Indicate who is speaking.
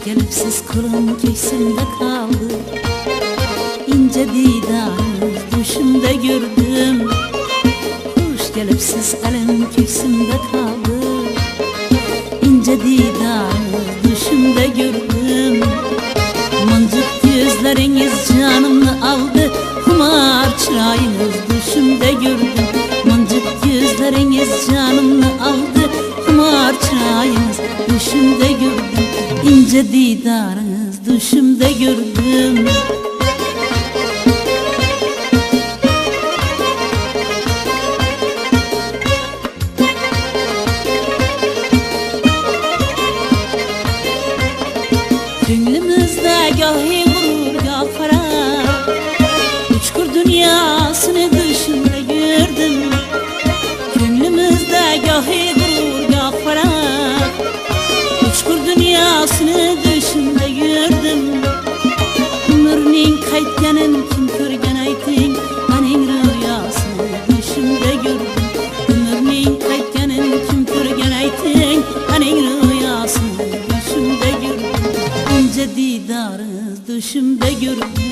Speaker 1: gelipsiz kulum köksimde kaldı. İnce didarınız düşümde gördüm. Hoş gelipsiz elim köksimde kaldı. İnce didarınız düşümde gördüm. Mıncık gözleriniz canımı aldı. Humar çırağınız düşümde gördüm. Mıncık gözleriniz canımı aldı. Humar çırağınız düşümde gördüm. İnce didarınız düşümde gördüm. Gönlümüzde gahi gurur gah ferah, uçkur dünyasını düşümde gördüm. Gönlümüzde gahi gurur gah ferah, uçkur dünyasını düşümde gördüm. Ömrünün kaytganın kim körgen ayting, aning rüyasını düşümde gördüm. Ömrünün kaytganın kim körgen ayting, aning rüyasını düşümde gördüm. İnce didarınız düşümde gördüm.